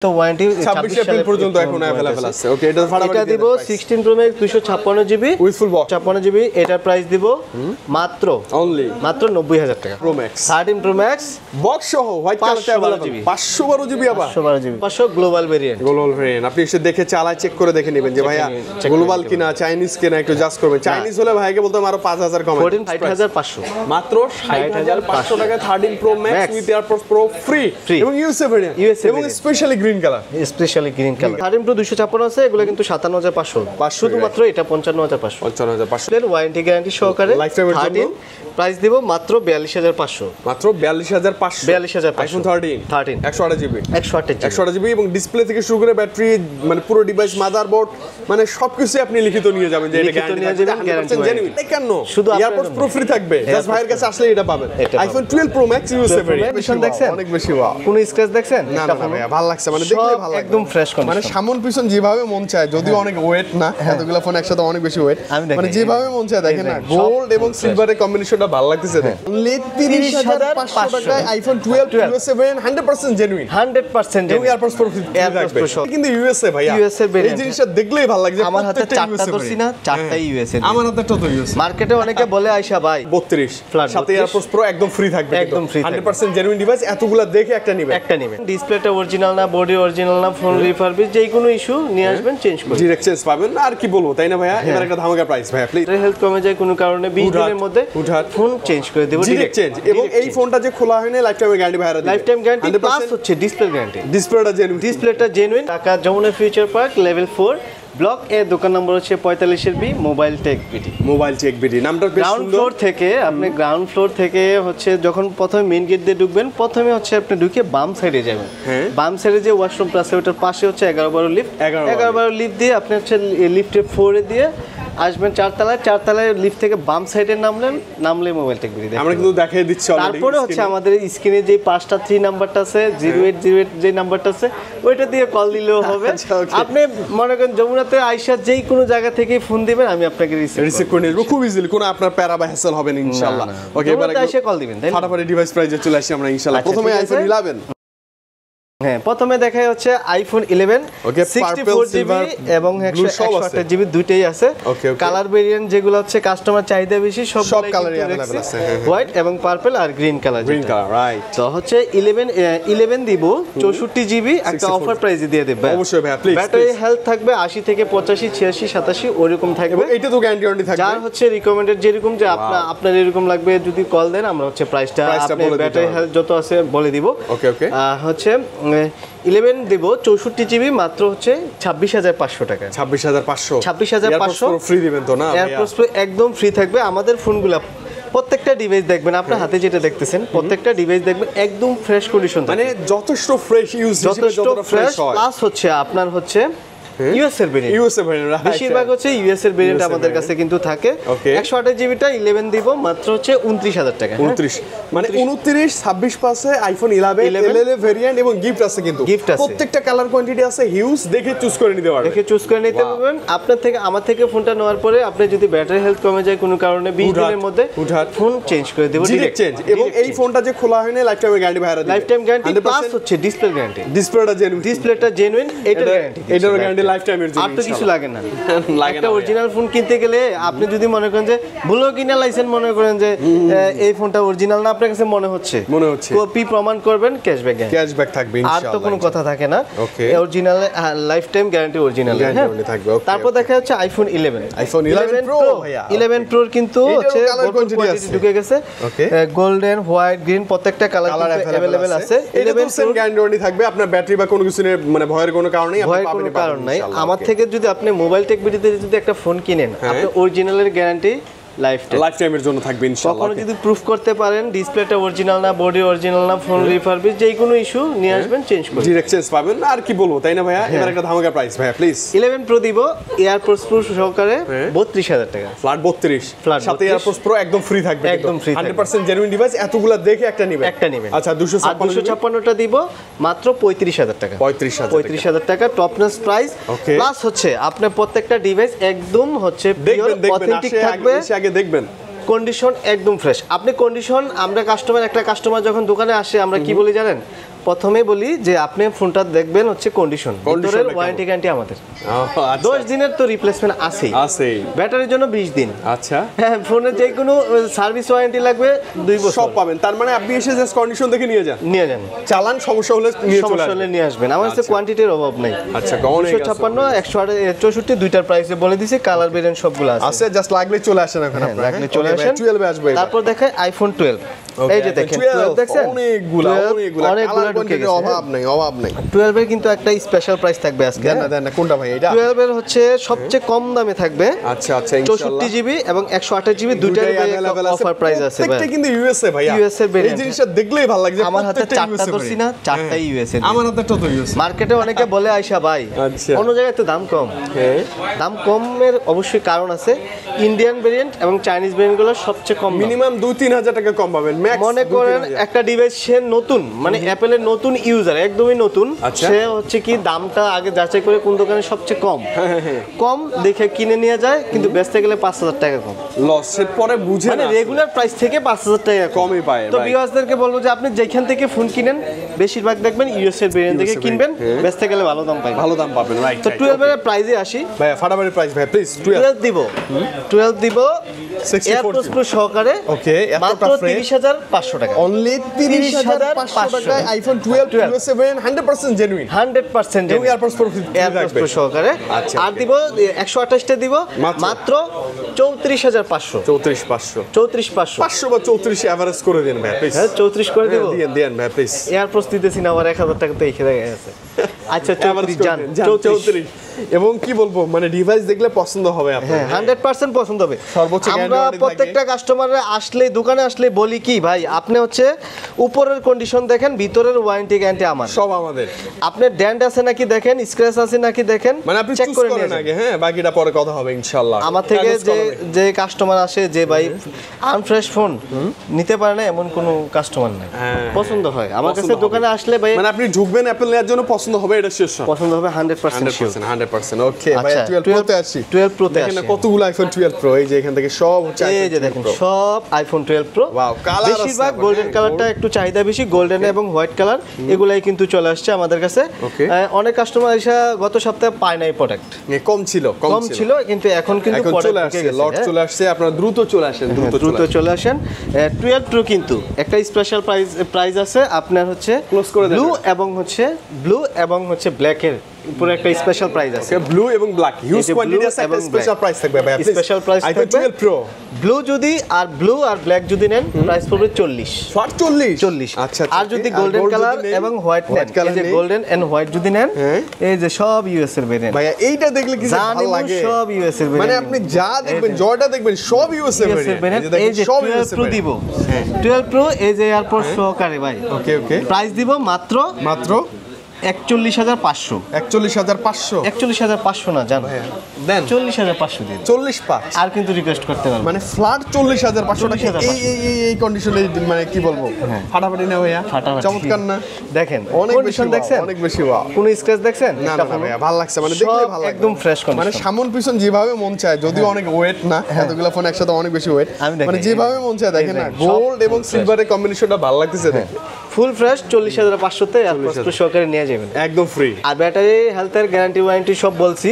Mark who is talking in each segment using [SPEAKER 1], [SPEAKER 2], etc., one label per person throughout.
[SPEAKER 1] তো warranty
[SPEAKER 2] 26 April পর্যন্ত এখন अवेलेबल আছে। ওকে, এটা
[SPEAKER 1] এটা দিব 16 pro max 256 GB
[SPEAKER 2] with full box
[SPEAKER 1] 56 GB. এটার প্রাইস দিব মাত্র 90000 টাকা।
[SPEAKER 2] Pro max
[SPEAKER 1] 13 pro max
[SPEAKER 2] box সহ হোয়াইট কালারটা अवेलेबल 512 জিবি আবার
[SPEAKER 1] 512 গ্লোবাল ভেরিয়েন্ট।
[SPEAKER 2] গ্লোবাল ভেরিয়েন্ট আপনি এসে দেখে চালায় চেক করে দেখে নেবেন যে ভাইয়া গ্লোবাল কিনা চাইনিজ কিনা একটু জাস্ট করবেন। চাইনিজ হলে ভাইকে বলতাম আরো 5000 কম
[SPEAKER 1] 60500
[SPEAKER 2] মাত্র 60500 টাকা 13 pro max with AirPods pro free এবং ইউএসএ ভেরিয়েন্ট এবং specially green colour.
[SPEAKER 1] Specially green colour 13 pro 256 আছে, এগুলো কিন্তু 57500 শুধুমাত্র এটা 55500 এর ওয়ারেন্টি গ্যারান্টি সহকারে
[SPEAKER 2] লাইফ টাইমের জন্য
[SPEAKER 1] প্রাইস দিব মাত্র 42500
[SPEAKER 2] মাত্র 42500 আইফোন 13 128 জিবি 128 জিবি এবং ডিসপ্লে থেকে শুরু করে ব্যাটারি মানে পুরো ডিভাইস মাদারবোর্ড মানে সবকিছু আপনি লিখিত নিয়ে যাবেন যে এটা গ্যারান্টি জেনুইন। কেন শুধু এয়ারপডস প্রো ফ্রি থাকবে, জাস্ট ভাইয়ের কাছে আসলে এটা পাবেন। IPhone 12 pro max USA variant
[SPEAKER 1] দেখছেন
[SPEAKER 2] অনেক বেশি ওয়াও।
[SPEAKER 1] কোন স্ক্র্যাচ দেখছেন?
[SPEAKER 2] না না ভাই ভালো লাগছে, মানে দেখলে ভালো লাগে,
[SPEAKER 1] একদম ফ্রেশ কন্ডিশন,
[SPEAKER 2] মানে সামন পিছন যেভাবে মন চায়, যদিও অনেক ওয়েট না, এতগুলো ফোন একসাথে অনেক বেশি ওয়েট, মানে যেভাবে মন চায় দেখেন না, গোল্ড এবং সিলভারের কম্বিনেশনটা ভালো লাগতেছে। 30500 টাকায় আইফোন 12 ইউএসএ ভেরিয়েন্ট 100% জেনুইন
[SPEAKER 1] 100%
[SPEAKER 2] এবং এয়ারপডস প্রো থাকবে কিন্তু ইউএসএ ভাইয়া
[SPEAKER 1] ইউএসএ
[SPEAKER 2] এই জিনিসটা দেখলেই ভালো লাগে।
[SPEAKER 1] আমার হাতে চারটা ধরছি না, চারটাই ইউএসএ।
[SPEAKER 2] আমার হাতেটা তো ইউএসএ।
[SPEAKER 1] মার্কেটে অনেকে বলে আয়শা ভাই
[SPEAKER 2] 32 সাথে এয়ারপডস প্রো একদম ফ্রি থাকবে,
[SPEAKER 1] একদম ফ্রি
[SPEAKER 2] 100% জেনুইন ডিভাইস। এতগুলা দেখে একটা নেবেন।
[SPEAKER 1] ডিসপ্লেটা অরিজিনাল না, বডি অরিজিনাল না, ফোন রিফারবিশ, যে কোনো ইস্যু নিয়ে আসবেন, চেঞ্জ করে
[SPEAKER 2] ডাইরেক্ট চেঞ্জ পাবেন। আর কি বলবো তাই না ভাইয়া, এবার একটা ধামাকা প্রাইস ভাইয়া প্লিজ।
[SPEAKER 1] হেলথ কমে যায় কোনো কারণে 20 দিনের মধ্যে ফোন চেঞ্জ করে দেব,
[SPEAKER 2] ডাইরেক্ট চেঞ্জ। এবং এই ফোনটা যে খোলা হয় না লাইফ টাইম গ্যারান্টি ভাইয়া,
[SPEAKER 1] লাইফ টাইম গ্যারান্টি প্লাস হচ্ছে ডিসপ্লে গ্যারান্টি। ডিসপ্লেটা genuine. Dhaka Jamuna future park level 4 block A, দোকান নম্বর হচ্ছে 45 বি, মোবাইল টেক বিডি। নামটা বেশ সুন্দর। গ্রাউন্ড ফ্লোর থেকে আপনি গ্রাউন্ড ফ্লোর থেকে হচ্ছে যখন প্রথমে মেইন গেট দিয়ে ঢুকবেন, প্রথমে হচ্ছে আপনি ঢুকে বাম সাইডে যাবেন। বাম সাইডে যে ওয়াশরুমটা আছে ওটার পাশে হচ্ছে 11-12 লিফট। 11-12 লিফট দিয়ে আপনি হচ্ছে লিফটে 4 এ দিয়ে আসবেন চারতলায় লিফট থেকে বাম সাইডে নামলে মোবাইল টেক বিডি
[SPEAKER 2] আমরা কিন্তু দেখিয়ে দিচ্ছি অলরেডি।
[SPEAKER 1] তারপরে হচ্ছে আমাদের স্ক্রিনে যে 5টা 3 নাম্বারটা আছে, 0808 যে নাম্বারটা আছে ওইটা দিয়ে কল দিলেও হবে। আপনি মনে করেন যমুনাতে আয়শা যেই কোনো জায়গা থেকে ফোন দিবেন, আমি আপনাকে রিসিভ করে নিব খুব ইজিলি, কোনো আপনার প্যারা বা হ্যাসেল হবে না ইনশাআল্লাহ। ওকে, এবারে আয়শা কল দিবেন, তাই না?
[SPEAKER 2] ফাটাফাটি ডিভাইস প্রাইজে চলে আসি আমরা ইনশাআল্লাহ। প্রথমে আইফোন 11।
[SPEAKER 1] হ্যাঁ, প্রথমে দেখাই হচ্ছে আইফোন 11 64 জিবি এবং 128 জিবি দুইটাই আছে। কালার ভেরিয়েন্ট যেগুলো হচ্ছে কাস্টমার চাহিদা বেশি, সব কালারই अवेलेबल আছে, হোয়াইট এবং পার্পল আর গ্রিন কালার। রাইট। তো হচ্ছে 11 দিব 64 জিবি, একটা অফার প্রাইসে দিয়ে দেব
[SPEAKER 2] অবশ্যই ভাই প্লিজ।
[SPEAKER 1] ব্যাটারি হেলথ থাকবে 80 থেকে 85 86 87 ওরকম থাকবে।
[SPEAKER 2] এটা তো গ্যারান্টি থাকবে।
[SPEAKER 1] যার হচ্ছে রিকমেন্ডেড যেরকম যে আপনার এরকম লাগবে যদি কল দেন, আমরা হচ্ছে প্রাইসটা আপনি ব্যাটারি হেলথ যত আছে বলে দিব। ওকে হচ্ছে 11 দেব 64 জিবি মাত্র হচ্ছে 26500 টাকা। 26500
[SPEAKER 2] ফ্রি দিবেন তো না?
[SPEAKER 1] এয়ারপডস প্রো একদম ফ্রি থাকবে। আমাদের ফোনগুলো প্রত্যেকটা ডিভাইস দেখবেন, আপনার হাতে যেটা দেখতেছেন প্রত্যেকটা ডিভাইস দেখবেন একদম ফ্রেশ কন্ডিশন,
[SPEAKER 2] মানে যথেষ্ট ফ্রেশ ইউজ,
[SPEAKER 1] যথেষ্ট ফ্রেশ। প্লাস হচ্ছে আপনার হচ্ছে ইউএস এর ভেরিয়েন্ট, বেশিরভাগ হচ্ছে ইউএস এর ভেরিয়েন্ট আমাদের কাছে কিন্তু থাকে। 128 জিবিটা 11 দিব মাত্র হচ্ছে 29000 টাকা। 29
[SPEAKER 2] মানে 29 26 পাশে আইফোন 11 ভেরিয়েন্ট এবং গিফট আছে, কিন্তু প্রত্যেকটা কালার কোয়ান্টিটি আছে হিউজ, দেখে চুজ করে নিতে পারবেন। আপনার থেকে আমার থেকে ফোনটা নেওয়ার পরে আপনি যদি ব্যাটারি হেলথ কমে যায় কোনো কারণে 20 দিনের মধ্যে ফোন চেঞ্জ করে দেব, ডাইরেক্ট চেঞ্জ। এবং এই ফোনটা যে খোলা হয় না লাইফ টাইম গ্যারান্টি ভাইরা দিবে,
[SPEAKER 1] লাইফ টাইম গ্যারান্টি প্লাস হচ্ছে ডিসপ্লে গ্যারান্টি। ডিসপ্লেটা জেনুইন, এটার গ্যারান্টি লাইফ টাইমের জন্য। আর তো কিছু লাগে না। একটা অরিজিনাল ফোন কিনতে গেলে আপনি যদি মনে করেন যে ভুলো কিনা লাইসেন্স মনে করেন যে এই ফোনটা অরিজিনাল না, আপনার কাছে মনে হচ্ছে কপি প্রমাণ করবেন, ক্যাশব্যাক থাকবে ইনশাআল্লাহ। আর তো কোনো কথা থাকে না। Original life time guarantee original থাকবে। তারপর দেখা যাচ্ছে আইফোন 11 প্রো। 11 প্রোর কিন্তু হচ্ছে কোয়ান্টিটি ঢুকে গেছে, গোল্ডেন হোয়াইট গ্রিন প্রত্যেকটা কালার अवेलेबल আছে।
[SPEAKER 2] 11 সেম গ্যারান্টি থাকবে, আপনার ব্যাটারি বা কোনো কিছু নিয়ে মানে ভয়ের কোনো কারণ নেই, আপনি পাবেন
[SPEAKER 1] কারণ নাই। আমার থেকে যদি আপনি মোবাইল টেক বিডিতে যদি একটা ফোন কিনেন, আপনি অরিজিনালের গ্যারান্টি লাইফ টাইমের জন্য থাকবে ইনশাআল্লাহ। কখনো যদি প্রুফ করতে পারেন ডিসপ্লেটা অরিজিনাল না, বডি অরিজিনাল না, ফোন রিফারবিশ, যে কোনো ইস্যু নিয়ে আসবেন, চেঞ্জ করে
[SPEAKER 2] ডাইরেক্ট চেঞ্জ পাবেন। আর কি বলবো তাই না ভাইয়া, এবার একটা ধামাকা প্রাইস ভাইয়া প্লিজ।
[SPEAKER 1] 11 প্রো দিব এয়ারপডস প্রো সহকারে 32000 টাকা।
[SPEAKER 2] ফ্ল্যাট 32 সাথে এয়ারপডস প্রো একদম ফ্রি থাকবে,
[SPEAKER 1] একদম ফ্রি
[SPEAKER 2] 100% জেনুইন ডিভাইস। এতগুলা দেখে একটা নেবেন। আচ্ছা
[SPEAKER 1] 256টা দিব মাত্র 35000 টাকা। 35000 টাকা টপ নচ প্রাইস। প্লাস হচ্ছে আপনি প্রত্যেকটা ডিভাইস একদম হচ্ছে পিওর অথেন্টিক থাকবে।
[SPEAKER 2] আগে দেখবেন
[SPEAKER 1] কন্ডিশন একদম ফ্রেশ। আপনি কন্ডিশন, আমরা একটা কাস্টমার যখন দোকানে আসে আমরা কি বলি জানেন, প্রথমে বলি যে আপনি ফোনটা দেখবেন হচ্ছে কন্ডিশন, ভিতরের ওয়ারেন্টি গ্যারান্টি আমাদের 10 দিনের তো রিপ্লেসমেন্ট আছেই, ব্যাটারির জন্য 20 দিন।
[SPEAKER 2] আচ্ছা,
[SPEAKER 1] হ্যাঁ, ফোনের যে কোনো সার্ভিস ওয়ারেন্টি লাগবে 2 বছর,
[SPEAKER 2] সব পাবেন। তার মানে আপনি এসে জাস্ট কন্ডিশন দেখে নিয়ে যান, চালান, সমস্যা হলে
[SPEAKER 1] নিয়ে আসবেন। আমার কাছে কোয়ান্টিটির অভাব নাই।
[SPEAKER 2] আচ্ছা,
[SPEAKER 1] 256 164 দুইটার প্রাইসে বলে দিছি, কালার ভেরিয়েন্ট সবগুলো আছে,
[SPEAKER 2] জাস্ট লাগলে চলে আসেন এখন আপনারা,
[SPEAKER 1] লাগলে চলে আসেন।
[SPEAKER 2] 12 এ আসবে।
[SPEAKER 1] তারপর দেখায় আইফোন 12, এই যে দেখেন 12 দেখছেন,
[SPEAKER 2] অনেকগুলা ঢুকে গেছে, অভাব নাই।
[SPEAKER 1] 12 এর কিন্তু একটা স্পেশাল প্রাইস থাকবে আজকে।
[SPEAKER 2] দেন না, কোনটা ভাই এটা?
[SPEAKER 1] 12 এর হচ্ছে সবচেয়ে কম দামে থাকবে।
[SPEAKER 2] আচ্ছা, ইনশাআল্লাহ
[SPEAKER 1] 64 জিবি এবং 128 জিবি দুইটারই অফার প্রাইস আছে ভাই।
[SPEAKER 2] এটা কিন্তু ইউএসএ ভাই,
[SPEAKER 1] ইউএসএ
[SPEAKER 2] এই জিনিসটা দেখলেই ভালো লাগে।
[SPEAKER 1] আমার হাতে 4টা ধরছি না, 4টাই ইউএসএ।
[SPEAKER 2] আমার হাতেটা তো ইউএসএ।
[SPEAKER 1] মার্কেটে অনেকে বলে আয়শা ভাই অন্য জায়গায় তো দাম কম। দাম কমের অবশ্যই কারণ আছে। ইন্ডিয়ান ভেরিয়েন্ট এবং চাইনিজ ভেরিয়েন্টগুলো সবচেয়ে কম,
[SPEAKER 2] মিনিমাম 2-3 হাজার টাকা কম পাবেন ম্যাক্স।
[SPEAKER 1] মনে করেন একটা ডিভাইস সে নতুন, মানে অ্যাপেলের নতুন ইউজার, একদমই নতুন, সে হচ্ছে কি দামটা আগে যাচাই করে কোন দোকানে সবচেয়ে কম দেখে কিনে নিয়ে যায়, কিন্তু বেচতে গেলে 5000 টাকা কম
[SPEAKER 2] লস। এর পরে বুঝে
[SPEAKER 1] মানে রেগুলার প্রাইস থেকে 5000 টাকা
[SPEAKER 2] কমই পায়।
[SPEAKER 1] তো ভিউয়ার্সদেরকে বলবো যে আপনি যেখান থেকে ফোন কিনেন বেশিরভাগ দেখবেন ইউএস এর ভেরিয়েন্ট থেকে কিনবেন, বেচতে গেলে ভালো দাম পাবেন। রাইট। তো 12 এর প্রাইসে আসি ভাই,
[SPEAKER 2] ফাটাফাটি প্রাইস ভাই, প্লিজ
[SPEAKER 1] 12 দিব 64 প্রো সহকারে।
[SPEAKER 2] ওকে,
[SPEAKER 1] মাত্র 30500 টাকা,
[SPEAKER 2] অনলি 30500 টাকায় আইফোন 12 ইউএসএ ভেরিয়েন্ট 100% জেনুইন,
[SPEAKER 1] 100%
[SPEAKER 2] এবং এয়ারপডস প্রো
[SPEAKER 1] সহকারে। আর দিব 128 টা দিব মাত্র 34500
[SPEAKER 2] 500 বা 34 এভারেজ করে দেন ভাই প্লিজ।
[SPEAKER 1] হ্যাঁ, 34 করে দেব,
[SPEAKER 2] দেন ভাই প্লিজ।
[SPEAKER 1] এয়ারপডস দিতেছি না, আবার 1000 টাকা তো এখানে গেছে। আচ্ছা, 34
[SPEAKER 2] এবং কি বলবো, মানে ডিভাইস দেখলে পছন্দ হবে আপনার।
[SPEAKER 1] 100% পছন্দ হবে।
[SPEAKER 2] সর্বোচ্চ
[SPEAKER 1] আমরা প্রত্যেকটা কাস্টমাররা আসলে, দোকানে আসলে বলি কি ভাই, আপনি হচ্ছে উপরের কন্ডিশন দেখেন, ভিতরের ওয়ারেন্টি গ্যারান্টি আমার,
[SPEAKER 2] সব আমাদের।
[SPEAKER 1] আপনি ডেন্ট আছে নাকি দেখেন, স্ক্র্যাচ আছে নাকি দেখেন,
[SPEAKER 2] মানে আপনি
[SPEAKER 1] চেক করে
[SPEAKER 2] নেন আগে। হ্যাঁ, বাকিটা পরে কথা হবে ইনশাআল্লাহ।
[SPEAKER 1] আমার থেকে যে কাস্টমার আসে যে ভাই আনফ্রেশ ফোন নিতে পারে না, এমন কোনো কাস্টমার নাই, পছন্দ হয় আমার কাছে। দোকানে আসলে ভাই
[SPEAKER 2] মানে আপনি ঢুকবেন অ্যাপল নেওয়ার জন্য, পছন্দ হবে, এটা শেষ
[SPEAKER 1] পছন্দ হবে 100%।
[SPEAKER 2] ওকে ভাই, 12 প্রো তে আসি।
[SPEAKER 1] 12 প্রো তে
[SPEAKER 2] দেখেন কতগুলো আইফোন 12 প্রো, এই যে এখান থেকে সব হচ্ছে,
[SPEAKER 1] এই যে দেখেন সব আইফোন 12 প্রো।
[SPEAKER 2] ওয়াও, কালার
[SPEAKER 1] বেশিরভাগ গোল্ডেন কালারটা একটু চাহিদা বেশি, গোল্ডেন এবং হোয়াইট কালার, এগুলাই কিন্তু চলে আসছে আমাদের কাছে। অনেক কাস্টমার এসে গত সপ্তাহে পায় নাই প্রোডাক্ট,
[SPEAKER 2] কম ছিল,
[SPEAKER 1] কিন্তু এখন কিন্তু
[SPEAKER 2] চলে আসছে, লট চলে আসছে। আপনারা দ্রুত চলে আসেন,
[SPEAKER 1] দ্রুত চলে আসেন। 12 প্রো কিন্তু একটা স্পেশাল প্রাইস আছে আপনার, হচ্ছে ব্লু এবং হচ্ছে ব্ল্যাক এর উপরে একটা স্পেশাল প্রাইস আছে।
[SPEAKER 2] ব্লু এবং ব্ল্যাক হিউজ কোয়ান্টিটি আছে, একটা স্পেশাল প্রাইস থাকবে ভাই।
[SPEAKER 1] স্পেশাল প্রাইস থাকবে
[SPEAKER 2] 12 প্রো
[SPEAKER 1] ব্লু আর ব্ল্যাক যদি নেন প্রাইস পড়বে 40।
[SPEAKER 2] আচ্ছা,
[SPEAKER 1] আর যদি গোল্ডেন কালার এবং হোয়াইট নেন, এই যে গোল্ডেন এন্ড হোয়াইট যদি নেন, এই যে সব ইউএস এর ভেরিয়েন্ট
[SPEAKER 2] ভাই। এইটা দেখলে কি ভালো লাগে,
[SPEAKER 1] সব ইউএস এর ভেরিয়েন্ট,
[SPEAKER 2] মানে আপনি যা দেখবেন, জয়টা দেখবেন, সব ইউএস এর ভেরিয়েন্ট।
[SPEAKER 1] এই যে 12 প্রো দিব, 12 প্রো এই যে এয়ারপোর্ট সহকারে ভাই।
[SPEAKER 2] ওকে,
[SPEAKER 1] প্রাইস দিব মাত্র 41500 না জানো, দেন 40500 দিন,
[SPEAKER 2] 45
[SPEAKER 1] আর কিন্তু রিকোয়েস্ট করতে পারবেন,
[SPEAKER 2] মানে ফ্ল্যাট 40500 টাকা। এই কন্ডিশনে মানে কি বলবো, ফাটাফাটি না ভাইয়া, চমৎকার না?
[SPEAKER 1] দেখেন
[SPEAKER 2] অনেক বেশি দেখছেন, অনেক বেশি ওয়াও।
[SPEAKER 1] কোন স্ক্র্যাচ দেখছেন?
[SPEAKER 2] না ভাইয়া, ভালো লাগছে, মানে দেখলে ভালো লাগে,
[SPEAKER 1] একদম ফ্রেশ কন্ডিশন,
[SPEAKER 2] মানে সামন পিছন যেভাবে মন চায়, যদিও অনেক ওয়েট না, এতগুলো ফোন একসাথে অনেক বেশি ওয়েট, মানে যেভাবে মন চায় দেখেন না, গোল্ড এবং সিলভারের কম্বিনেশনটা ভালো লাগতেছে।
[SPEAKER 1] ফুল ফ্রেশ 40500 তে এয়ারপোর্ট সহকারে নিয়ে যাবেন,
[SPEAKER 2] একদম ফ্রি।
[SPEAKER 1] আর ব্যাটারি হেলথের গ্যারান্টি ওয়ারেন্টি সব বলছি,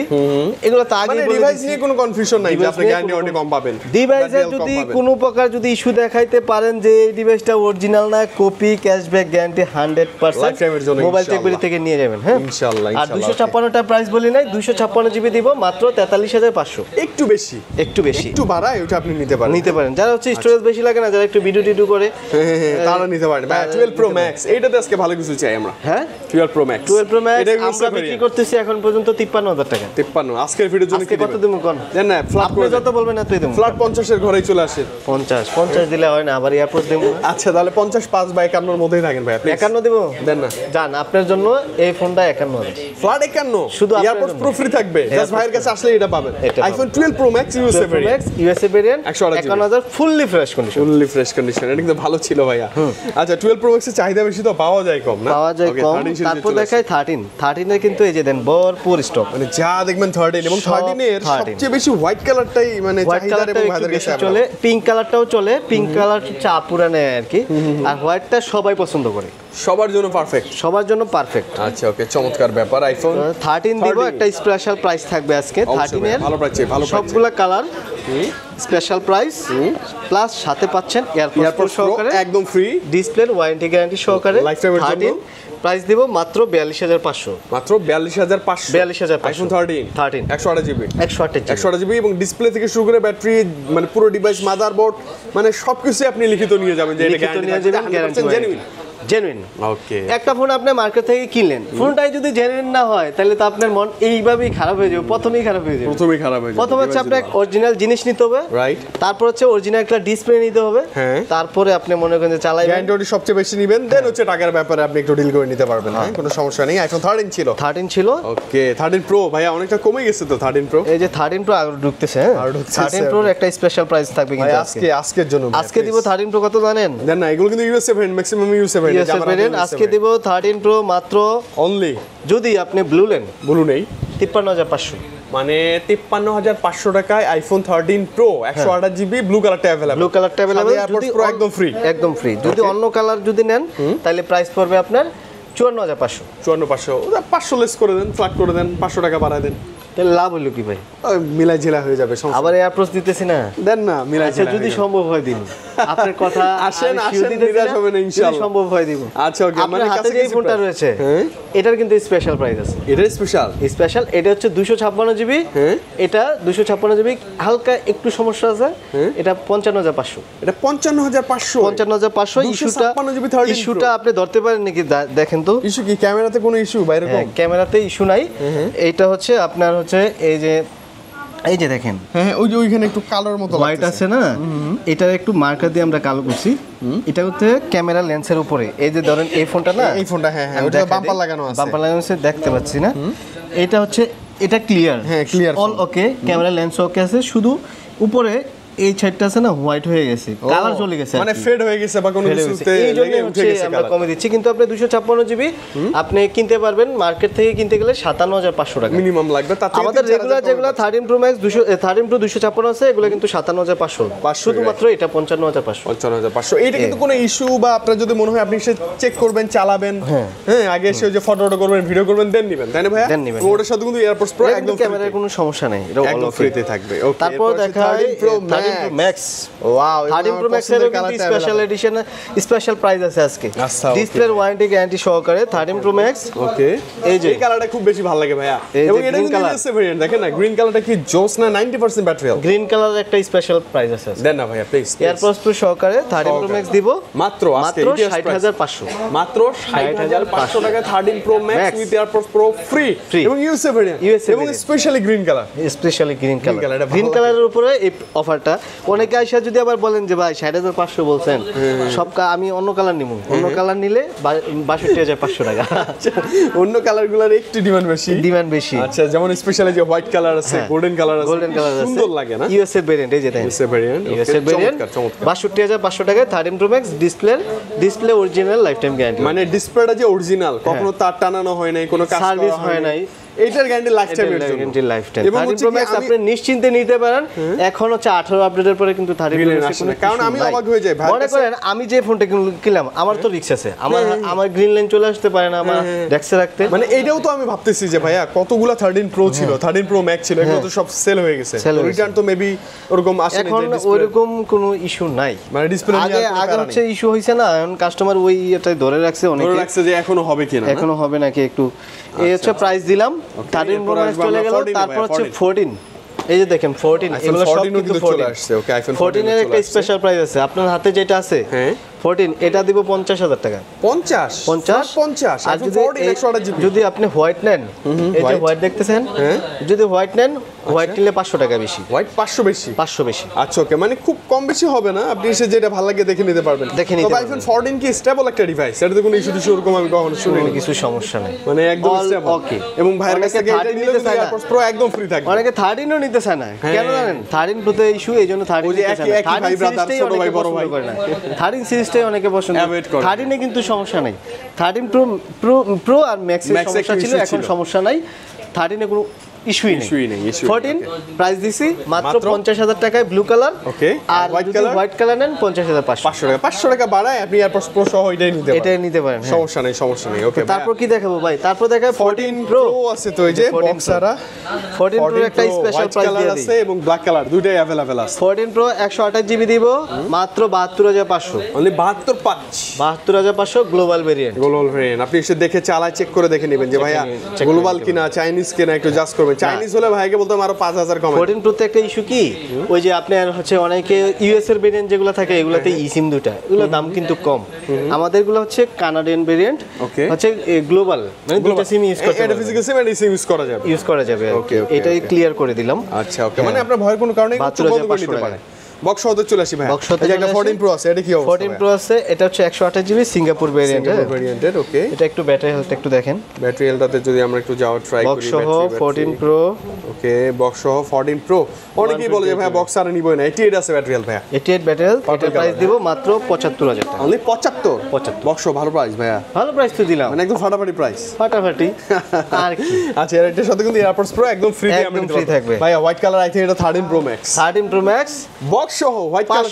[SPEAKER 1] এগুলো তো আগে বলে
[SPEAKER 2] ডিভাইস নিয়ে কোনো কনফিউশন নাই যে আপনি গ্যারান্টি ওয়ারেন্টি কম পাবেন।
[SPEAKER 1] ডিভাইসে যদি কোনো প্রকার যদি ইস্যু দেখাইতে পারেন যে এই ডিভাইসটা অরিজিনাল না, কপি, ক্যাশব্যাক গ্যারান্টি 100% মোবাইল টেকবিলি থেকে নিয়ে যাবেন। হ্যাঁ,
[SPEAKER 2] ইনশাআল্লাহ।
[SPEAKER 1] আর 256 টা প্রাইস বলি নাই, 256 জিবি দিব মাত্র 43500।
[SPEAKER 2] একটু বেশি,
[SPEAKER 1] একটু
[SPEAKER 2] বাড়ায়, ওটা আপনি নিতে পারেন।
[SPEAKER 1] যারা হচ্ছে স্টোরেজ বেশি লাগে না, যারা একটু ভিডিও টিডিও করে,
[SPEAKER 2] তারা নিতে পারেন। 12 প্রো ম্যাক্স, এইটাতে আজকে ভালো কিছু চাই আমরা। হ্যাঁ, 12 প্রো ম্যাক্স
[SPEAKER 1] আমরা বিক্রি করতেছি এখন পর্যন্ত 53000 টাকা।
[SPEAKER 2] 53 আজকের ভিডিওর জন্য
[SPEAKER 1] কত দিমু কোন দেন না, ফ্ল্যাট করে যত বলবেন না তুই দিমু।
[SPEAKER 2] ফ্ল্যাট 50 এর ঘরেই চলে আসে।
[SPEAKER 1] 50 দিলে হয় না, আবার এয়ারপোর্ট দিমু।
[SPEAKER 2] আচ্ছা, তাহলে 55 বা 51 এর মধ্যেই থাকেন ভাই।
[SPEAKER 1] 51 দিব
[SPEAKER 2] দেন না,
[SPEAKER 1] জান আপনার জন্য এই ফোনটা 51
[SPEAKER 2] ফ্ল্যাট 51,
[SPEAKER 1] শুধু
[SPEAKER 2] এয়ারপোর্ট প্রো ফ্রি থাকবে। জাস্ট ভাইয়ের কাছে আসলে এটা পাবেন। IPhone 12 pro max USA variant 51000 fully fresh condition. এটা কিন্তু ভালো ছিল ভাইয়া। আচ্ছা, 12 প্রো ম্যাক্সের চাহিদা বেশি তো পাওয়া যায় কম না,
[SPEAKER 1] পাওয়া যায় কম। তারপর দেখাই 13 এর কিন্তু এই যে দেন ভরপুর স্টক,
[SPEAKER 2] মানে যা দেখবেন 13 এবং 13 এর সবচেয়ে বেশি হোয়াইট কালারটাই মানে চাহিদার এবং ভাইদের কাছে
[SPEAKER 1] চলে। পিঙ্ক কালারটাও চলে, পিঙ্ক কালার হচ্ছে আপুরা নেয় আর কি, আর হোয়াইটটা সবাই পছন্দ করে।
[SPEAKER 2] সবার জন্য পারফেক্ট।
[SPEAKER 1] সবার জন্য পারফেক্ট।
[SPEAKER 2] আচ্ছা ওকে, চমৎকার ব্যাপার। আইফোন
[SPEAKER 1] 13 দিব, একটা স্পেশাল প্রাইস থাকবে আজকে 13 এর
[SPEAKER 2] ভালো প্রাইস, ভালো
[SPEAKER 1] সবগুলা কালার স্পেশাল প্রাইস, প্লাস সাথে পাচ্ছেন এয়ারপোর্ট সহকারে
[SPEAKER 2] একদম ফ্রি
[SPEAKER 1] ডিসপ্লে, ওয়ারেন্টি গ্যারান্টি সহকারে
[SPEAKER 2] লাইফ টাইমের জন্য।
[SPEAKER 1] প্রাইস দিব মাত্র 42500,
[SPEAKER 2] মাত্র 42500,
[SPEAKER 1] 42500
[SPEAKER 2] আইফোন 13 128 জিবি
[SPEAKER 1] 128
[SPEAKER 2] জিবি এবং ডিসপ্লে থেকে শুরু করে ব্যাটারি মানে পুরো ডিভাইস, মাদারবোর্ড মানে সবকিছু আপনি লিখিত নিয়ে যাবেন যে এটা গ্যারান্টি জেনুইন।
[SPEAKER 1] জেনুইন।
[SPEAKER 2] ওকে,
[SPEAKER 1] একটা ফোন আপনি মার্কেট থেকে কিনলেন, ফোনটাই যদি জেনুইন না হয় তাহলে তো আপনার মন এইভাবেই খারাপ হয়ে যাবে, প্রথমেই খারাপ হয়ে যাবে। প্রথমে হচ্ছে আপনার অরিজিনাল জিনিস নিতে হবে,
[SPEAKER 2] রাইট।
[SPEAKER 1] তারপর হচ্ছে অরিজিনাল একটা ডিসপ্লে নিতে হবে,
[SPEAKER 2] হ্যাঁ।
[SPEAKER 1] তারপরে আপনি মনে করেন যে চালাইবেন,
[SPEAKER 2] গ্যারান্টি সবচেয়ে বেশি নেবেন, দেন হচ্ছে টাকার ব্যাপারে আপনি একটু ডিল করে নিতে পারবেন। হ্যাঁ, কোনো সমস্যা নেই। আইফোন 13 ছিল। ওকে, 13 প্রো ভাইয়া অনেকটা কমে গেছে তো 13 প্রো।
[SPEAKER 1] এই যে 13 প্রো আরো ঢুকতেছে, হ্যাঁ 13 প্রোর একটা স্পেশাল প্রাইস থাকবে কিন্তু
[SPEAKER 2] আজকের জন্য।
[SPEAKER 1] আজকে দিব 13 প্রো কত জানেন?
[SPEAKER 2] দেন না, এগুলো কিন্তু USA variant, maximum USA variant.
[SPEAKER 1] আজকে দিব 13 প্রো মাত্র
[SPEAKER 2] অনলি,
[SPEAKER 1] যদি আপনি ব্লু নেন,
[SPEAKER 2] ব্লু নেই
[SPEAKER 1] 53500,
[SPEAKER 2] মানে 53500 টাকায় আইফোন 13 প্রো 128 জিবি ব্লু কালারটা अवेलेबल।
[SPEAKER 1] ব্লু কালারটা अवेलेबल,
[SPEAKER 2] যদি প্রো একদম ফ্রি,
[SPEAKER 1] একদম ফ্রি। যদি অন্য কালার যদি নেন তাহলে প্রাইস পড়বে আপনার 54500।
[SPEAKER 2] 54500, 500 লেস করে দেন, ফ্ল্যাট করে দেন, 500 টাকা বাড়ায় দেন,
[SPEAKER 1] তাহলে লাভ হলো কি ভাই?
[SPEAKER 2] মিলাই ঝিলা হয়ে যাবে।
[SPEAKER 1] আবার এয়ারপ্রস দিতেছি না,
[SPEAKER 2] দেন না মিলাই ঝিলা,
[SPEAKER 1] যদি সম্ভব হয় দিন। আপনার কথা
[SPEAKER 2] আসেন নিরাশ হবে না ইনশাআল্লাহ,
[SPEAKER 1] সম্ভব হয় দিব।
[SPEAKER 2] আচ্ছা ওকে,
[SPEAKER 1] মানে হাতে যে ফোনটা রয়েছে এটার কিন্তু স্পেশাল প্রাইস আছে।
[SPEAKER 2] এটা স্পেশাল,
[SPEAKER 1] এটা হচ্ছে 256 জিবি, এটা 256 জিবি, হালকা একটু সমস্যা আছে, এটা 55500।
[SPEAKER 2] এটা 55500
[SPEAKER 1] ইস্যুটা আপনি ধরতে পারেন নাকি দেখেন তো।
[SPEAKER 2] ইস্যু কি ক্যামেরাতে কোনো ইস্যু বাইরে?
[SPEAKER 1] ক্যামেরাতে ইস্যু নাই। এইটা হচ্ছে আপনার হচ্ছে এই যে দেখেন,
[SPEAKER 2] হ্যাঁ ওই যে ওইখানে একটু কালোর মতো
[SPEAKER 1] হোয়াইট আছে না, এটা একটু মার্কার দিয়ে আমরা কালো করছি। এটা হচ্ছে ক্যামেরা লেন্সের উপরে, এই যে ধরেন এই ফোনটা না,
[SPEAKER 2] এই ফোনটা হ্যাঁ ওটা বাম্পার লাগানো আছে,
[SPEAKER 1] বাম্পার লাগানো আছে দেখতে পাচ্ছি না। এটা হচ্ছে এটা ক্লিয়ার,
[SPEAKER 2] হ্যাঁ clear,
[SPEAKER 1] all okay, camera lens okay আছে, শুধু উপরে এই সাইডটা আছে না হোয়াইট হয়ে গেছে, কালার চলে গেছে,
[SPEAKER 2] মানে ফেড হয়ে গেছে বা কোনো কিছুতে লেগে উঠে গেছে।
[SPEAKER 1] আমরা কমে দিচ্ছি, কিন্তু আপনি 256 জিবি আপনি কিনতে পারবেন মার্কেট থেকে কিনতে গেলে 57500 টাকা
[SPEAKER 2] মিনিমাম লাগবে। তাতে
[SPEAKER 1] আমাদের রেগুলার যেগুলো 13 প্রো ম্যাক্স 13 প্রো 256 আছে, এগুলো কিন্তু 57500, শুধুমাত্র এটা 55500।
[SPEAKER 2] এইটা কিন্তু কোনো ইস্যু বা আপনার যদি মনে হয় আপনি এসে চেক করবেন, চালাবেন, হ্যাঁ আগে এসে যে ফটো করবেন, ভিডিও করবেন, দেন নেবেন, তাই না ভাইয়া? ওর সাথে কিন্তু এয়ারপোর্টস প্রো একদম
[SPEAKER 1] ক্যামেরার কোনো সমস্যা নাই, এটা
[SPEAKER 2] একদম ফ্রিতে থাকবে। ওকে,
[SPEAKER 1] তারপর দেখাই 13 pro max. Wow, 13 pro max এর কিন্তু স্পেশাল এডিশন, স্পেশাল প্রাইস আছে আজকে, ডিসপ্লের ওয়ারেন্টি গ্যারান্টি সহকারে 13 প্রো ম্যাক্স।
[SPEAKER 2] ওকে, এই যে এই কালারটা খুব বেশি ভালো লাগে ভাইয়া, এবং এটা কিন্তু ইউএসএ ভেরিয়েন্ট, দেখেন না গ্রিন কালারটা কি জোস না, 90% ব্যাটারি হেলথ।
[SPEAKER 1] গ্রিন কালারের একটা স্পেশাল প্রাইস আছে,
[SPEAKER 2] দেন না ভাইয়া প্লিজ।
[SPEAKER 1] এয়ারপোর্টস প্রো সহকারে 13 প্রো ম্যাক্স দিব
[SPEAKER 2] মাত্র
[SPEAKER 1] 60500,
[SPEAKER 2] মাত্র 60500 টাকা 13 pro max with airports pro free এবং ইউএসএ ভেরিয়েন্ট, এবং specially green colour,
[SPEAKER 1] specially green colour. Green কালারের উপরে এই অফারটা, অনেকে আইসা যদি আবার বলেন যে ভাই 60500 বলছেন, সব আমি অন্য কালার নিব, অন্য কালার নিলে 62500 টাকা।
[SPEAKER 2] অন্য কালারগুলোর একটু ডিমান্ড বেশি। আচ্ছা, যেমন স্পেশালি যে হোয়াইট কালার আছে, গোল্ডেন কালার আছে, সুন্দর লাগে না?
[SPEAKER 1] ইউএসএ ভেরিয়েন্ট, এই যে
[SPEAKER 2] ইউএসএ ভেরিয়েন্ট,
[SPEAKER 1] 62500 টাকায় 13 pro max, display original life time guarantee,
[SPEAKER 2] মানে ডিসপ্লেটা যে অরিজিনাল, কখনো তার টানানো হয় নাই, কোনো কাজ
[SPEAKER 1] সার্ভিস হয় নাই,
[SPEAKER 2] এইটার গ্যারান্টি লাইফ টাইমের জন্য,
[SPEAKER 1] guarantee life time. 13 pro max আপনি নিশ্চিন্তে নিতে পারেন। এখন হচ্ছে 18 আপডেটের পরে কিন্তু 13 প্রো ম্যাক্স,
[SPEAKER 2] কারণ আমি অবাক হয়ে যাই ভাই,
[SPEAKER 1] মনে করেন আমি যে ফোনটা কিনলাম, আমার তো রিস্ক আছে, আমার গ্রিন লাইন চলে আসতে পারে না আমার ডেস্কে রাখতে।
[SPEAKER 2] মানে এইটাও তো আমি ভাবতেছি যে ভাইয়া কতগুলা 13 প্রো ছিল, 13 প্রো ম্যাক্স ছিল, এগুলো তো সব সেল হয়ে গেছে, রিটার্ন তো মেবি ওরকম আসে না,
[SPEAKER 1] এখন ওইরকম কোনো ইস্যু নাই।
[SPEAKER 2] মানে ডিসপ্লে
[SPEAKER 1] আগে হচ্ছে ইস্যু হইছে না, এখন কাস্টমার ওই এটাই ধরে রাখছে, অনেকে
[SPEAKER 2] ধরে রাখছে যে এখনো হবে কিনা,
[SPEAKER 1] এখনো হবে নাকি একটু। এই হচ্ছে প্রাইস দিলাম, 13 প্রো ম্যাক্স চলে গেল, তারপর হচ্ছে 14, এই যে দেখেন 14, এগুলো সব কিন্তু চলে আসছে।
[SPEAKER 2] ওকে, আইফোন
[SPEAKER 1] 14 এর একটা স্পেশাল প্রাইস আছে, আপনার হাতে যেটা আছে 14, এটা দিব 50000 টাকা।
[SPEAKER 2] 50
[SPEAKER 1] আর যদি আপনি হোয়াইট নেন, এই যে হোয়াইট দেখতেছেন, যদি হোয়াইট নেন, হোয়াইট নিলে 500 টাকা বেশি,
[SPEAKER 2] হোয়াইট 500 বেশি। আচ্ছা ওকে, মানে খুব কম বেশি হবে না, আপনি এসে যেটা ভালো লাগে দেখে নিতে পারবেন। তবে আইফোন 14 কি স্টেবল একটা ডিভাইস, এটাতে কোনো ইস্যু ওরকম আমি কখনো শুনিনি,
[SPEAKER 1] কিছু সমস্যা নেই,
[SPEAKER 2] মানে একদম স্টেবল। ওকে, এবং ভাইয়ের কাছে এটা নিলে এয়ারপোর্টস প্রো একদম ফ্রি থাকবে।
[SPEAKER 1] অনেকে 13 ও নিতে চায় না, কেন জানেন? 13 প্রোতে ইস্যু, এইজন্য 13 নিতে চায় না। 13 সিরিজটাই অনেকে পছন্দ করে না, 13 সিরিজটাই অনেকে পছন্দ করে। 13 এ কিন্তু সমস্যা নাই, 13 প্রো আর ম্যাক্সের সমস্যা ছিল, এখন সমস্যা নাই। 13 এ কোনো ইস্যুই নেই 14 প্রাইস দিছি মাত্র 50000 টাকায় ব্লু কালার।
[SPEAKER 2] ওকে,
[SPEAKER 1] আর হোয়াইট কালার নেন
[SPEAKER 2] 50000 টাকা বাড়ায় আপনি এয়ারপডস প্রো সহ এটাই নিতে পারেন। সমস্যা নেই। ওকে,
[SPEAKER 1] তারপর কি দেখাবো ভাই? তারপর দেখায় 14 প্রো
[SPEAKER 2] আছে, তো এই যে বক্সারা
[SPEAKER 1] 14 প্রো একটা স্পেশাল প্রাইস দিয়ে
[SPEAKER 2] আছে এবং ব্ল্যাক কালার দুটোই अवेलेबल আছে।
[SPEAKER 1] 14 প্রো 128 জিবি দিব মাত্র 72500,
[SPEAKER 2] অনলি 72500
[SPEAKER 1] গ্লোবাল ভেরিয়েন্ট।
[SPEAKER 2] আপনি এসে দেখে চালায় চেক করে দেখে নেবেন যে ভাইয়া গ্লোবাল কিনা চাইনিজ কিনা একটু জাস্ট করবেন। চাইনিজ হলে ভাইকে বলতাম আরো 5000 কম।
[SPEAKER 1] 14 প্রো তে একটা ইস্যু কি, ওই যে আপনার হচ্ছে অনেকে ইউএস এর ভেরিয়েন্ট যেগুলো থাকে এগুলাতে ইসিম দুটা, এগুলো দাম কিন্তু কম। আমাদেরগুলো হচ্ছে কানাডিয়ান ভেরিয়েন্ট, হচ্ছে গ্লোবাল, মানে দুটো সিম ইউজ করতে পারবেন।
[SPEAKER 2] এটা physical SIM and SIM use করা যাবে।
[SPEAKER 1] ওকে, এটাই ক্লিয়ার করে দিলাম।
[SPEAKER 2] আচ্ছা, ওকে, মানে আপনার ভয়ের কোনো কারণে বন্ধ করে নিতে পারে। বক্স সহ চলে আসি ভাই। এই যে একটা 14 প্রো আছে, এটা কি অবস্থা?
[SPEAKER 1] 14 প্রো আছে, এটা হচ্ছে 128 জিবি সিঙ্গাপুর ভেরিয়েন্টের।
[SPEAKER 2] ওকে,
[SPEAKER 1] এটা একটু ব্যাটারি হেলথ একটু দেখেন।
[SPEAKER 2] ব্যাটারি হেলথটাতে যদি আমরা একটু যাওয়ার ট্রাই করি,
[SPEAKER 1] বক্স সহ 14 প্রো।
[SPEAKER 2] ওকে, বক্স সহ 14 প্রো। অনেকেই বলে যে ভাই বক্স আর নিবই না, 88 আছে ব্যাটারি হেলথ ভাই।
[SPEAKER 1] 88 ব্যাটারি হেলথ, এটা প্রাইস দিব মাত্র 75000 টাকা।
[SPEAKER 2] অনলি 75 বক্স ভালো প্রাইস ভাইয়া,
[SPEAKER 1] ভালো প্রাইস তো দিলাম,
[SPEAKER 2] মানে একদম ফাটাফাটি প্রাইস। আর কি আচ্ছা, এর সাথে কিন্তু এয়ারপডস প্রো একদম ফ্রি
[SPEAKER 1] থাকবে
[SPEAKER 2] ভাইয়া। হোয়াইট কালার আই থিংক এটা 13 প্রো ম্যাক্স বক্স সহ হোয়াইট কালার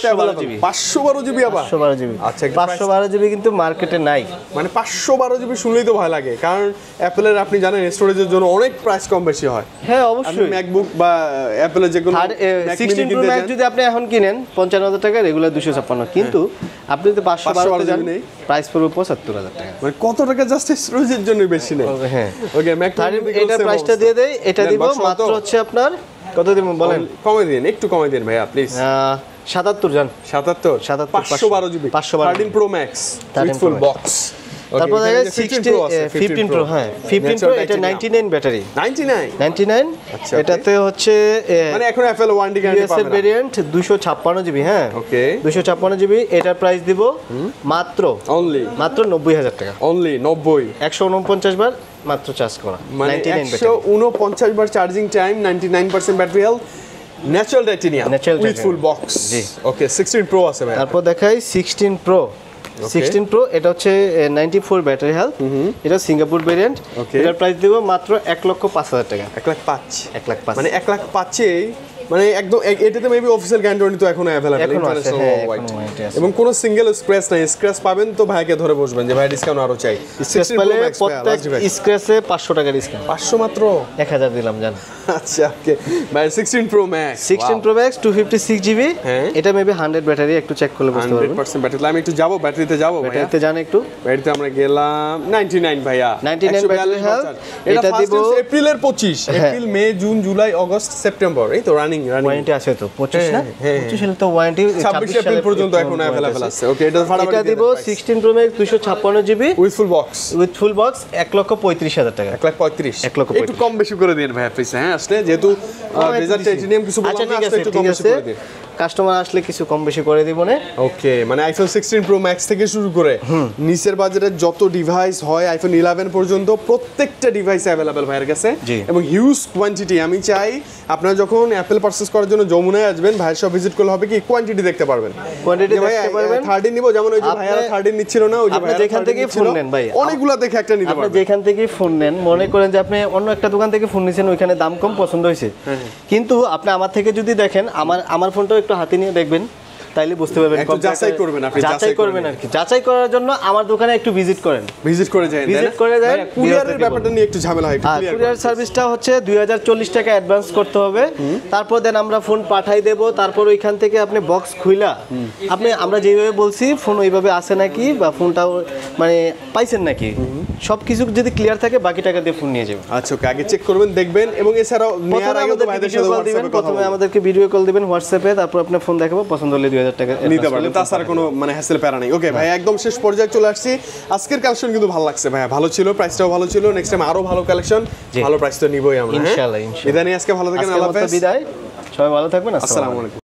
[SPEAKER 2] 512 জিবি আবার
[SPEAKER 1] 512 জিবি। আচ্ছা, 512 জিবি কিন্তু মার্কেটে নাই।
[SPEAKER 2] মানে 512 জিবি শুনলেই তো ভয় লাগে, কারণ অ্যাপলের আপনি জানেন স্টোরেজের জন্য অনেক প্রাইস কম বেশি হয়।
[SPEAKER 1] হ্যাঁ, অবশ্যই।
[SPEAKER 2] ম্যাকবুক বা অ্যাপলের যে কোনো
[SPEAKER 1] 16 প্রো ম্যাক্স যদি আপনি এখন কিনেন 55000 টাকা, রেগুলার 256, কিন্তু আপনি যদি 512 জানেন প্রাইস পড়বে 75000 টাকা।
[SPEAKER 2] মানে কত টাকা জাস্ট স্টোরেজের জন্য বেশি নেই।
[SPEAKER 1] হ্যাঁ,
[SPEAKER 2] ওকে, ম্যাক
[SPEAKER 1] এটা প্রাইসটা দিয়ে দেই, এটা দিব মাত্র হচ্ছে আপনার কত দিন বলেন?
[SPEAKER 2] একটু কমে দিন ভাইয়া প্লিজ।
[SPEAKER 1] 77 জান,
[SPEAKER 2] 77 512 GB 13 pro max with full box.
[SPEAKER 1] তারপর দেখেন 15 প্রো। হ্যাঁ, 15 প্রো, এটা 99 ব্যাটারি। 99 এটাতে হচ্ছে
[SPEAKER 2] মানে এখন অ্যাপল ওয়ারেন্টি গ্যারান্টি পাবেন।
[SPEAKER 1] Variant 256 GB. হ্যাঁ, ওকে, 256 জিবি। এটার প্রাইস দিব মাত্র 90000 টাকা।
[SPEAKER 2] অনলি 90
[SPEAKER 1] 149 বার মাত্র চার্জ করা,
[SPEAKER 2] মানে 149 বার charging time, 99% battery health, natural titanium with full box. জি, ওকে, 16 প্রো আছে ভাই।
[SPEAKER 1] তারপর দেখাই 16 প্রো। 16 প্রো, এটা হচ্ছে 94 ব্যাটারি হেলথ, এটা সিঙ্গাপুর ভেরিয়েন্ট। এটার প্রাইস দিব মাত্র 1,05,000 টাকা।
[SPEAKER 2] 1,05,000 মানে 1,05,000 মানে একদম এটাতে মেবি অফিশিয়াল গ্যারান্টি তো এখনো अवेलेबल ইন্টারন্যাশনাল ওয়ার্ল্ড, এবং কোনো সিঙ্গেল স্ক্র্যাচ নাই। স্ক্র্যাচ পাবেন তো ভাইকে ধরে বসবেন যে ভাই ডিসকাউন্ট আরো চাই।
[SPEAKER 1] স্ক্র্যাচ পেলে প্রত্যেক স্ক্র্যাচে 500 টাকা ডিসকাউন্ট।
[SPEAKER 2] 500 মাত্র,
[SPEAKER 1] 1000 দিলাম জান।
[SPEAKER 2] আচ্ছা, ওকে ভাই। 16 প্রো ম্যাক্স
[SPEAKER 1] 256 জিবি। এটা মেবি 100 ব্যাটারি, একটু চেক করলে বুঝতে পারবেন।
[SPEAKER 2] 100% ব্যাটারি। আমি একটু যাব ব্যাটারিতে
[SPEAKER 1] ব্যাটারিতে যান একটু।
[SPEAKER 2] ব্যাটারিতে আমরা গেলাম 99 ভাইয়া,
[SPEAKER 1] 99 ব্যাটারি হেলথ।
[SPEAKER 2] এটা দিব এপ্রিলের 25, April May June July August September, এই তো রানিং ওয়ারেন্টি
[SPEAKER 1] আছে তো 25 না? 25 এর তো ওয়ারেন্টি
[SPEAKER 2] 26 এপ্রিল পর্যন্ত এখন अवेलेबल আছে। ওকে, এটা
[SPEAKER 1] ফাটাফাটি দিব 16 pro max 256 GB
[SPEAKER 2] with full box.
[SPEAKER 1] 1,35,000 টাকা।
[SPEAKER 2] 1,35,000 একটু কম বেশি করে দিন ভাই প্লিজ। হ্যাঁ, আসলে যেহেতু রেজাল্ট টাইটেনিয়াম কিছু বললাম না, আসলে একটু কম বেশি করে দিন।
[SPEAKER 1] কাস্টমার আসলে কিছু কম বেশি করে দিব না।
[SPEAKER 2] ওকে, মানে আইফোন 16 প্রো ম্যাক্স থেকে শুরু করে নিচের বাজারে যত ডিভাইস হয় আইফোন 11 পর্যন্ত প্রত্যেকটা ডিভাইস अवेलेबल ভাইয়ের কাছে, এবং হিউজ কোয়ান্টিটি। আমি চাই আপনারা যখন অ্যাপল পারচেজ করার জন্য যমুনায় আসবেন, ভাইয়ের সব ভিজিট করলে হবে কি কোয়ান্টিটি দেখতে পারবেন।
[SPEAKER 1] কোয়ান্টিটি দেখতে পারবেন।
[SPEAKER 2] 13 নিব, যেমন ওই যে ভাইয়ারা 13 নিচ্ছিল না, ওই যে
[SPEAKER 1] আপনি যেখান থেকে ফোন নেন ভাই,
[SPEAKER 2] অনেকগুলো দেখে একটা নিতে পারবেন।
[SPEAKER 1] আপনি যেখান থেকে ফোন নেন, মনে করেন যে আপনি অন্য একটা দোকান থেকে ফোন নিছেন, ওইখানে দাম কম পছন্দ হয়েছে, কিন্তু আপনি আমার থেকে যদি দেখেন, আমার ফোনটাও একটু হাতে নিয়ে দেখবেন, তাইলে বুঝতে পারবেন।
[SPEAKER 2] একটু যাচাই করবেন, আপনি
[SPEAKER 1] যাচাই করবেন আর কি। যাচাই করার জন্য আমার দোকানে একটু ভিজিট করে যায়।
[SPEAKER 2] কুরিয়ারের ব্যাপারটা নিয়ে একটু ঝামেলা হয়।
[SPEAKER 1] কুরিয়ার সার্ভিসটা হচ্ছে 2040 টাকা অ্যাডভান্স করতে হবে, তারপর দেন আমরা ফোন পাঠাই দেব। তারপর ওইখান থেকে আপনি বক্স খুইলা আমরা যেভাবে বলছি ফোন ওইভাবে আসে নাকি, বা ফোনটা মানে পাইছেন নাকি, সবকিছু যদি ক্লিয়ার থাকে বাকি টাকা দিয়ে ফোন নিয়ে যাবেন।
[SPEAKER 2] আচ্ছা, ওকে, আগে চেক করবেন, দেখবেন, এবং এছাড়াও নেয়ার আগে তো ভাইদের সাথে হোয়াটসঅ্যাপে কথা বলবেন।
[SPEAKER 1] প্রথমে আমাদেরকে ভিডিও কল দিবেন হোয়াটসঅ্যাপে, তারপর আপনি ফোন দেখাবো, পছন্দ হলে 2000 টাকা
[SPEAKER 2] নিতে পারবেন, তাছাড়া কোনো মানে হ্যাসেল প্যারা নেই। ওকে ভাই, একদম শেষ পর্যায়ে চলে আসছি। আজকের কালেকশন কিন্তু ভালো লাগছে ভাইয়া, ভালো ছিল, প্রাইসটাও ভালো ছিল। নেক্সট টাইম আরো ভালো কালেকশন, ভালো প্রাইস তো নিবই আমরা ইনশাআল্লাহ। বিদায় নিয়ে আজকে ভালো থাকেন, আল্লাহ হাফেজ।
[SPEAKER 1] বিদায়, সবাই ভালো থাকবেন,
[SPEAKER 2] আসসালামু আলাইকুম।